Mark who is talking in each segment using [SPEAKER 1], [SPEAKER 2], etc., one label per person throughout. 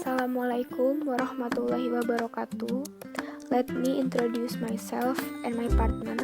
[SPEAKER 1] Assalamualaikum warahmatullahi wabarakatuh. Let me introduce myself and my partner.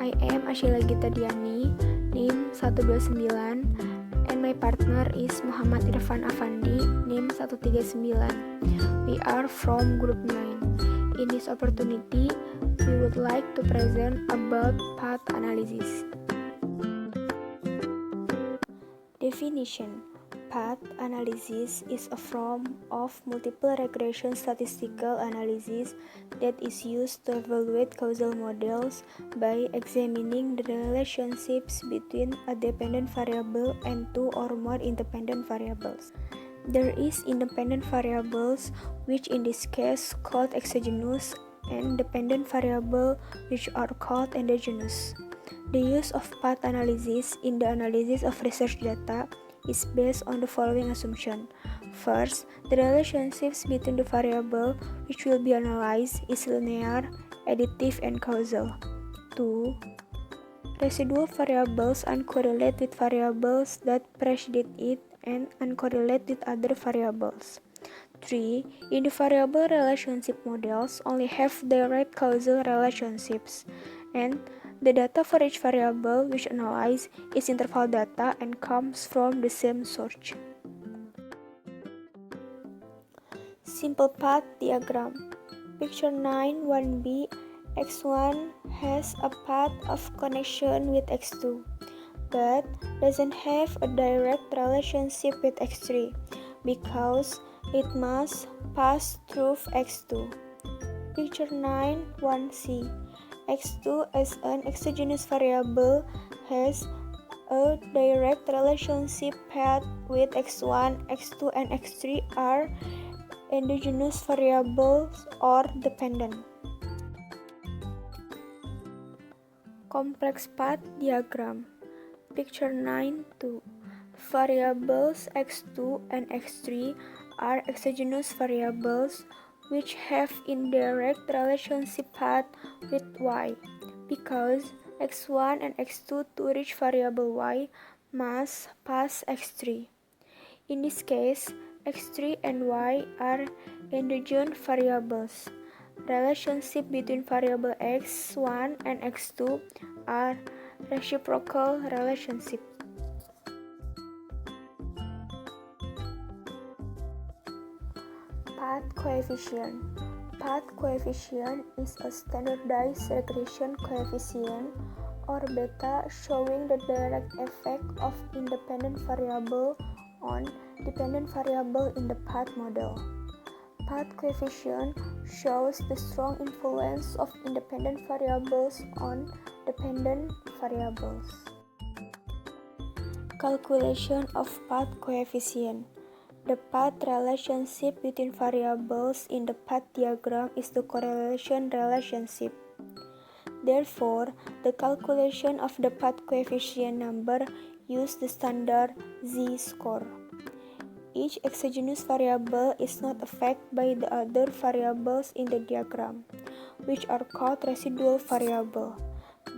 [SPEAKER 1] I am Ashila Gita Diani, NIM 129, and my partner is Muhammad Irfan Afandi, NIM 139. We are from Group 9. In this opportunity, we would like to present about path analysis. Definition: path analysis is a form of multiple regression statistical analysis that is used to evaluate causal models by examining the relationships between a dependent variable and two or more independent variables. There is independent variables, which in this case called exogenous, and dependent variable, which are called endogenous. The use of path analysis in the analysis of research data is based on the following assumption. First, the relationships between the variable which will be analyzed is linear, additive, and causal. 2. Residual variables uncorrelate with variables that preceded it and uncorrelate with other variables. 3. In the variable relationship models only have direct causal relationships, and the data for each variable which analyzed is interval data and comes from the same source. Simple path diagram. Picture 9 1b. x1 has a path of connection with x2, but doesn't have a direct relationship with x3 because it must pass through x2. Picture 9 1c. x2 as an exogenous variable has a direct relationship path with x1, x2, and x3 are endogenous variables or dependent. Complex path diagram. Picture 9.2. Variables x2 and x3 are exogenous variables which have indirect relationship path with y, because x1 and x2 to reach variable y must pass x3. In this case, x3 and y are endogenous variables. Relationship between variable x1 and x2 are reciprocal relationships. Path coefficient. Path coefficient is a standardized regression coefficient or beta showing the direct effect of independent variable on dependent variable in the path model. Path coefficient shows the strong influence of independent variables on dependent variables. Calculation of path coefficient. The path relationship between variables in the path diagram is the correlation relationship. Therefore, the calculation of the path coefficient number uses the standard z-score. Each exogenous variable is not affected by the other variables in the diagram, which are called residual variable,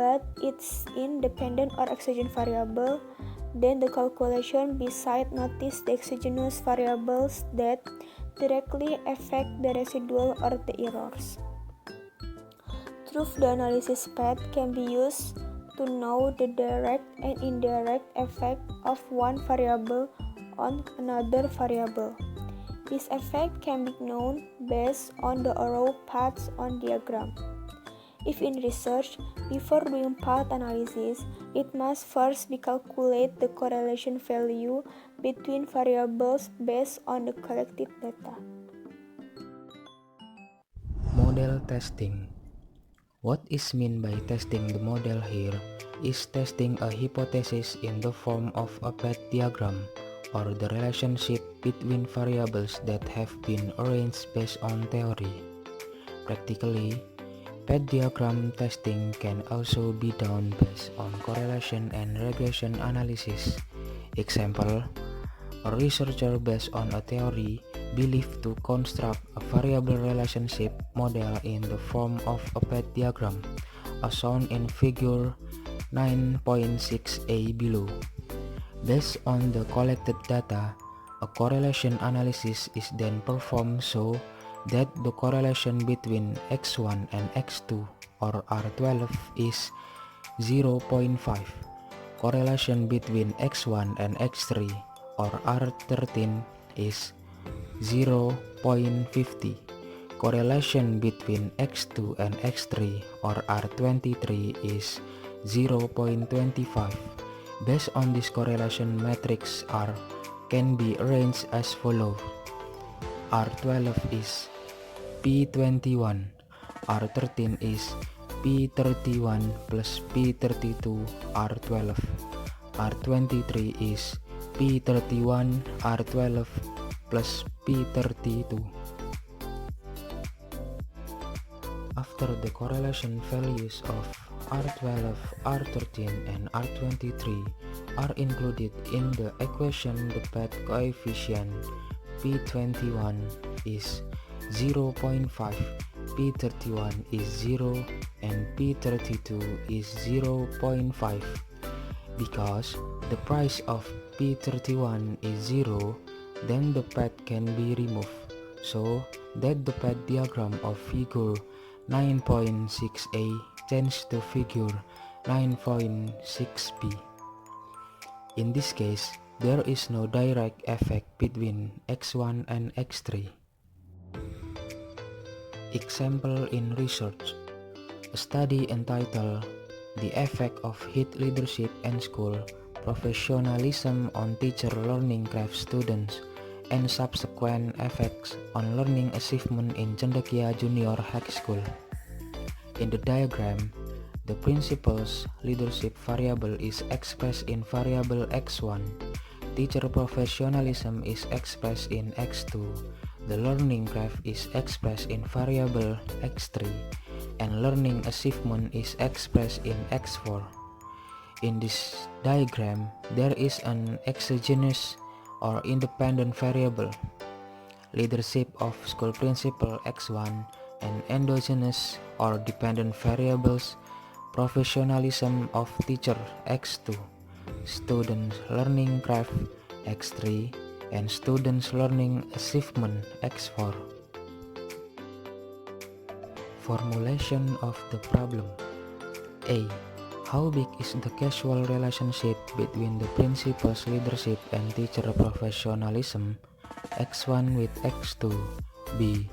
[SPEAKER 1] but it's independent or exogenous variable. Then the calculation beside notice the exogenous variables that directly affect the residual or the errors. Through the analysis path can be used to know the direct and indirect effect of one variable on another variable. This effect can be known based on the arrow paths on diagram. If in research, before doing path analysis, it must first be calculate the correlation value between variables based on the collected data.
[SPEAKER 2] Model testing. What is meant by testing the model here is testing a hypothesis in the form of a path diagram or the relationship between variables that have been arranged based on theory. Practically, path diagram testing can also be done based on correlation and regression analysis. Example, a researcher based on a theory believed to construct a variable relationship model in the form of a path diagram, as shown in figure 9.6a below. Based on the collected data, A correlation analysis is then performed so that the correlation between X1 and X2 or R12 is 0.5. Correlation between X1 and X3 or R13 is 0.50. Correlation between X2 and X3 or R23 is 0.25. Based on this correlation, matrix R can be arranged as follows. R12 is P21, R13 is P31 plus P32 R12, R23 is P31 R12 plus P32. After the correlation values of R12, R13 and R23 are included in the equation, the path coefficient P21 is 0.5, P31 is 0, and P32 is 0.5. Because the price of P31 is 0, then the path can be removed, so that the path diagram of figure 9.6a changes to figure 9.6b. In this case, there is no direct effect between X1 and X3. Example in research. A study entitled The Effect of Heat Leadership and School Professionalism on Teacher Learning Craft Students and Subsequent Effects on Learning Achievement in Cendekia Junior High School. In the diagram, the principal's leadership variable is expressed in variable X1. Teacher professionalism is expressed in X2. The learning craft is expressed in variable X3, and learning achievement is expressed in X4. In this diagram, there is an exogenous or independent variable, leadership of school principal X1, and endogenous or dependent variables, professionalism of teacher X2, students learning craft X3, and students learning achievement X4. Formulation of the problem. A. How big is the causal relationship between the principal's leadership and teacher professionalism X1 with X2? B.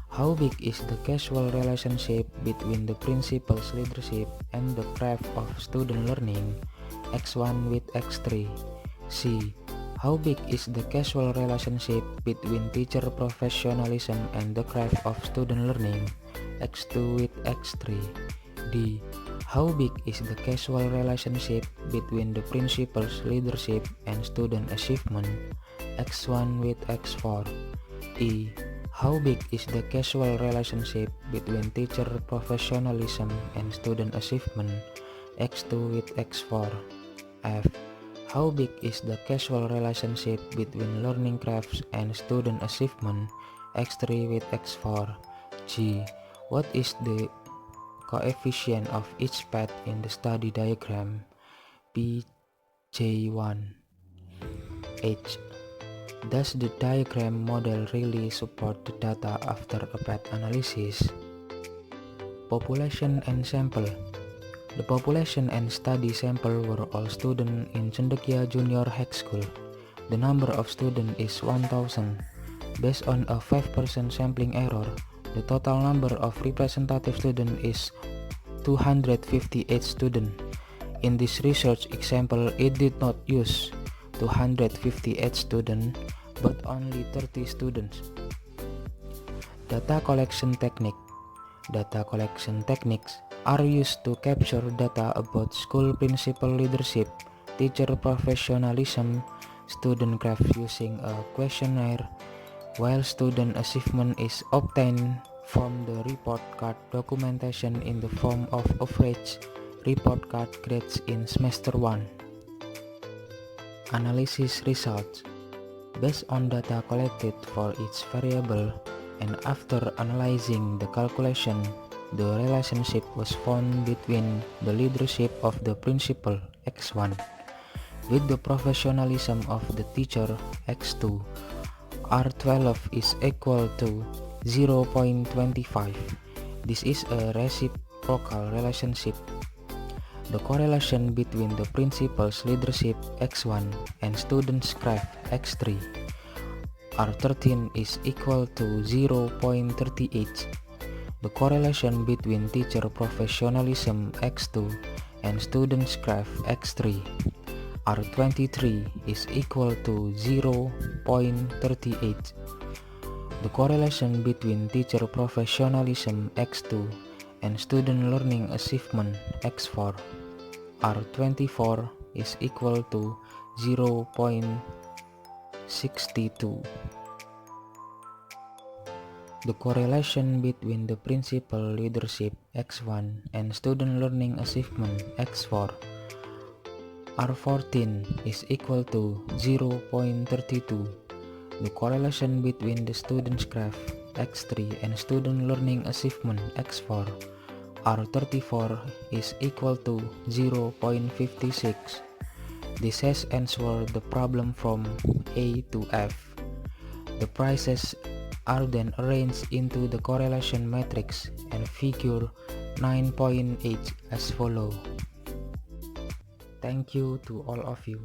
[SPEAKER 2] How big is the causal relationship between the principal's leadership and the craft of student learning X1 with X3? C. How big is the causal relationship between teacher professionalism and the craft of student learning X2 with X3? D. How big is the causal relationship between the principal's leadership and student achievement X1 with X4? E. How big is the causal relationship between teacher professionalism and student achievement X2 with X4? F. How big is the causal relationship between learning crafts and student achievement X3 with X4? G. What is the coefficient of each path in the study diagram Pj1? H. Does the diagram model really support the data after a path analysis? Population and sample. The population and study sample were all students in Cendekia Junior High School. The number of students is 1,000. Based on a 5% sampling error, the total number of representative students is 258 students. In this research example, it did not use 258 students, but only 30 students. Data collection technique. Data collection techniques are used to capture data about school principal leadership, teacher professionalism, student craft using a questionnaire, while student achievement is obtained from the report card documentation in the form of average report card grades in semester 1. Analysis results. Based on data collected for each variable and after analyzing the calculation, the relationship was found between the leadership of the principal X1, with the professionalism of the teacher x2, R12 is equal to 0.25. This is a reciprocal relationship. The correlation between the principal's leadership x1 and student's craft x3, R13 is equal to 0.38. The correlation between teacher professionalism x2 and student's craft x3, R23 is equal to 0.38. The correlation between teacher professionalism x2 and student learning achievement x4, R24 is equal to 0.62. The correlation between the principal leadership x1 and student learning achievement x4, R14 is equal to 0.32. The correlation between the student's craft x3 and student learning achievement x4, R34 is equal to 0.56. This has answered the problem from A to F. The prices are then arranged into the correlation matrix and figure 9.8 as follows. Thank you to all of you.